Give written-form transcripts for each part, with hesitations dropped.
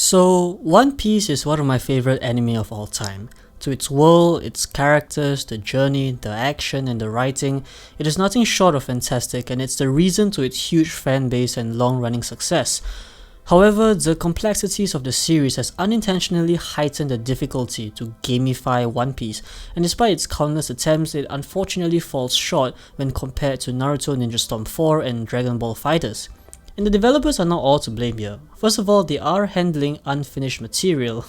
So, One Piece is one of my favorite anime of all time. To its world, its characters, the journey, the action, and the writing, it is nothing short of fantastic, and it's the reason to its huge fan base and long-running success. However, the complexities of the series has unintentionally heightened the difficulty to gamify One Piece, and despite its countless attempts, it unfortunately falls short when compared to Naruto Ninja Storm 4 and Dragon Ball FighterZ. And the developers are not all to blame here. First of all, they are handling unfinished material,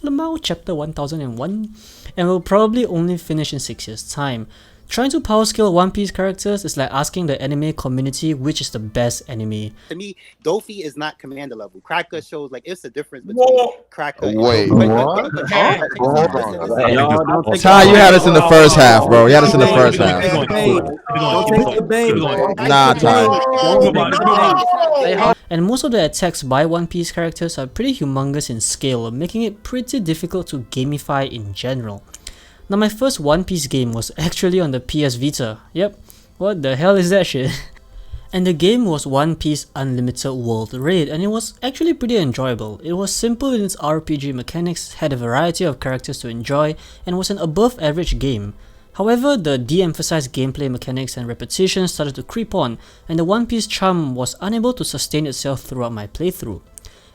Untitled Chapter 1001, and will probably only finish in 6 years' time. Trying to power scale One Piece characters is like asking the anime community which is the best anime. To me, Dofi is not commander level. Cracker shows like it's a difference between Cracker and Wait, what? Ty, you had us in the first half, bro. You had us in the first half. Don't take the bait. Nah, Ty. And most of the attacks by One Piece characters are pretty humongous in scale, making it pretty difficult to gamify in general. Now, my first One Piece game was actually on the PS Vita. Yep, what the hell is that shit? And the game was One Piece Unlimited World Raid, and it was actually pretty enjoyable. It was simple in its RPG mechanics, had a variety of characters to enjoy, and was an above average game. However, the de-emphasized gameplay mechanics and repetition started to creep on, and the One Piece charm was unable to sustain itself throughout my playthrough.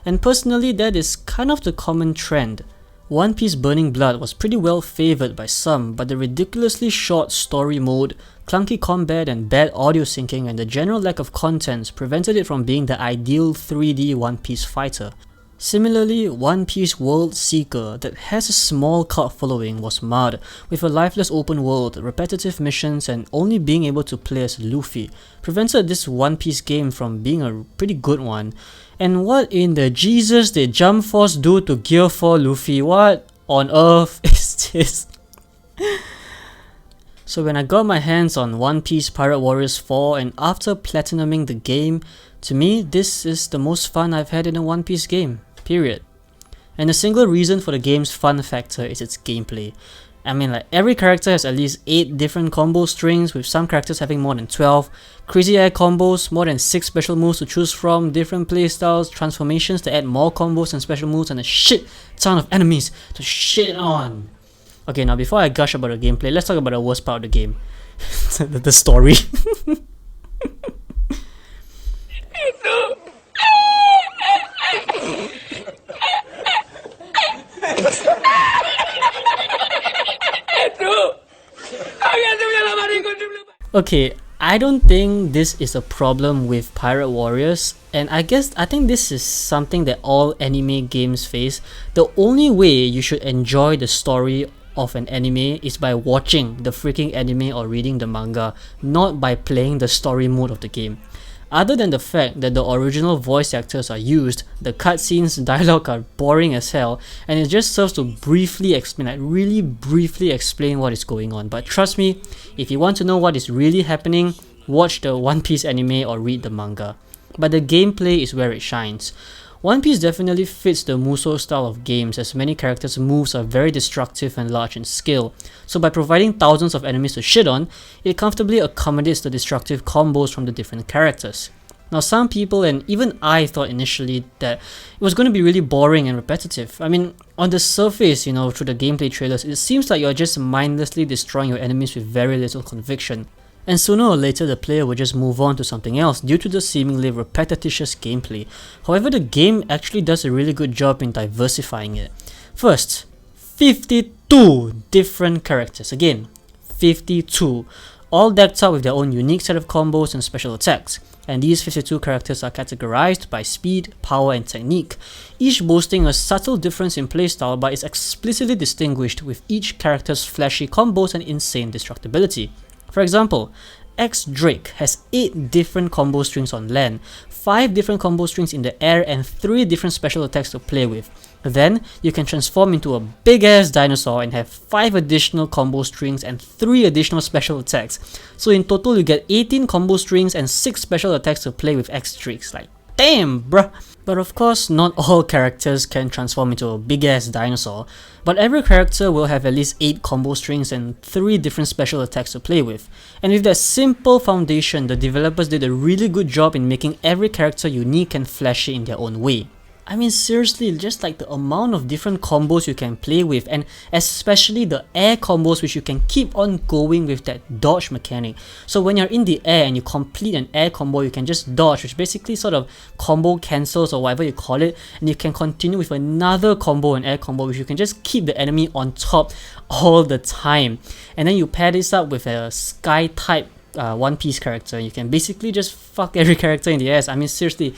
And personally, that is kind of the common trend. One Piece Burning Blood was pretty well favoured by some, but the ridiculously short story mode, clunky combat and bad audio syncing and the general lack of content prevented it from being the ideal 3D One Piece fighter. Similarly, One Piece World Seeker, that has a small cult following, was marred, with a lifeless open world, repetitive missions and only being able to play as Luffy, prevented this One Piece game from being a pretty good one. And what in the Jesus did Jump Force do to Gear 4 Luffy? What on earth is this? So when I got my hands on One Piece Pirate Warriors 4 and after platinuming the game, to me this is the most fun I've had in a One Piece game, period. And the single reason for the game's fun factor is its gameplay. I mean, like, every character has at least 8 different combo strings, with some characters having more than 12, crazy air combos, more than 6 special moves to choose from, different playstyles, transformations to add more combos and special moves, and a shit ton of enemies to shit on. Okay, now before I gush about the gameplay, let's talk about the worst part of the game. the story. Okay, I don't think this is a problem with Pirate Warriors, and I think this is something that all anime games face. The only way you should enjoy the story of an anime is by watching the freaking anime or reading the manga, not by playing the story mode of the game. Other than the fact that the original voice actors are used, the cutscenes dialogue are boring as hell, and it just serves to briefly explain, like really briefly explain what is going on. But trust me, if you want to know what is really happening, watch the One Piece anime or read the manga. But the gameplay is where it shines. One Piece definitely fits the Musou style of games, as many characters' moves are very destructive and large in scale, so by providing thousands of enemies to shit on, it comfortably accommodates the destructive combos from the different characters. Now, some people and even I thought initially that it was going to be really boring and repetitive. I mean, on the surface, through the gameplay trailers, it seems like you're just mindlessly destroying your enemies with very little conviction. And sooner or later the player will just move on to something else due to the seemingly repetitious gameplay. However, the game actually does a really good job in diversifying it. First, 52 different characters. Again, 52. All decked out with their own unique set of combos and special attacks. And these 52 characters are categorized by speed, power and technique, each boasting a subtle difference in playstyle but is explicitly distinguished with each character's flashy combos and insane destructibility. For example, X Drake has 8 different combo strings on land, 5 different combo strings in the air and 3 different special attacks to play with. Then, you can transform into a big ass dinosaur and have 5 additional combo strings and 3 additional special attacks. So in total you get 18 combo strings and 6 special attacks to play with X Drakes. Like, damn bruh! But of course, not all characters can transform into a big ass dinosaur, but every character will have at least 8 combo strings and 3 different special attacks to play with. And with that simple foundation, the developers did a really good job in making every character unique and flashy in their own way. I mean, seriously, just like the amount of different combos you can play with, and especially the air combos which you can keep on going with that dodge mechanic. So when you're in the air and you complete an air combo, you can just dodge, which basically sort of combo cancels or whatever you call it, and you can continue with another combo, an air combo, which you can just keep the enemy on top all the time. And then you pair this up with a sky type One Piece character. You can basically just fuck every character in the ass. I mean, seriously,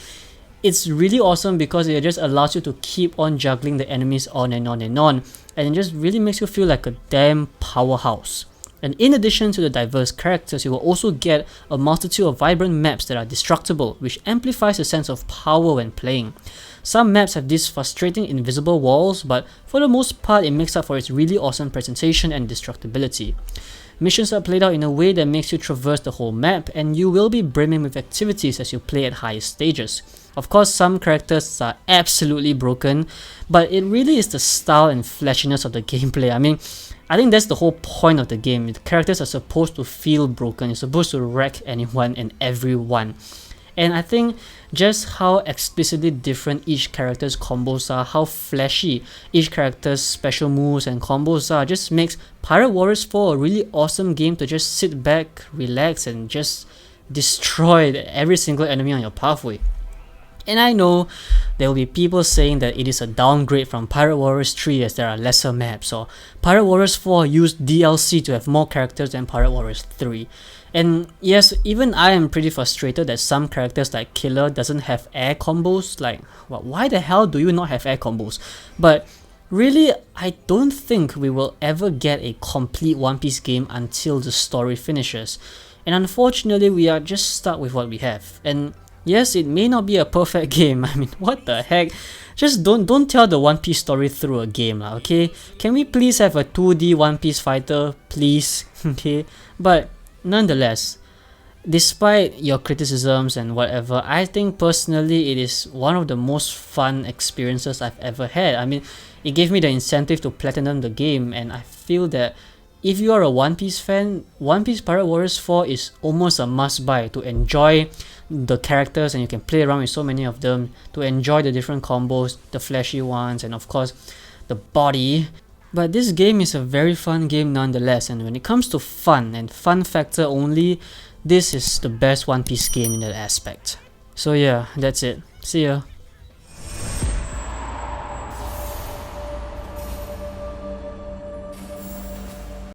it's really awesome because it just allows you to keep on juggling the enemies on and on and on, and it just really makes you feel like a damn powerhouse. And in addition to the diverse characters, you will also get a multitude of vibrant maps that are destructible, which amplifies a sense of power when playing. Some maps have these frustrating invisible walls, but for the most part it makes up for its really awesome presentation and destructibility. Missions are played out in a way that makes you traverse the whole map, and you will be brimming with activities as you play at higher stages. Of course, some characters are absolutely broken, but it really is the style and flashiness of the gameplay. I mean, I think that's the whole point of the game. The characters are supposed to feel broken, you're supposed to wreck anyone and everyone. And I think just how explicitly different each character's combos are, how flashy each character's special moves and combos are, just makes Pirate Warriors 4 a really awesome game to just sit back, relax, and just destroy every single enemy on your pathway. And I know there will be people saying that it is a downgrade from Pirate Warriors 3 as there are lesser maps, or Pirate Warriors 4 used DLC to have more characters than Pirate Warriors 3. And yes, even I am pretty frustrated that some characters like Killer doesn't have air combos. Like, well, why the hell do you not have air combos? But really, I don't think we will ever get a complete One Piece game until the story finishes. And unfortunately, we are just stuck with what we have. And yes, it may not be a perfect game. I mean, what the heck? Just don't tell the One Piece story through a game, okay? Can we please have a 2D One Piece fighter, please? Okay, but nonetheless, despite your criticisms and whatever, I think personally it is one of the most fun experiences I've ever had. I mean, it gave me the incentive to platinum the game, and I feel that if you are a One Piece fan, One Piece Pirate Warriors 4 is almost a must-buy to enjoy the characters, and you can play around with so many of them, to enjoy the different combos, the flashy ones, and of course the body. But this game is a very fun game nonetheless, and when it comes to fun and fun factor only, this is the best One Piece game in that aspect. So yeah, that's it. See ya.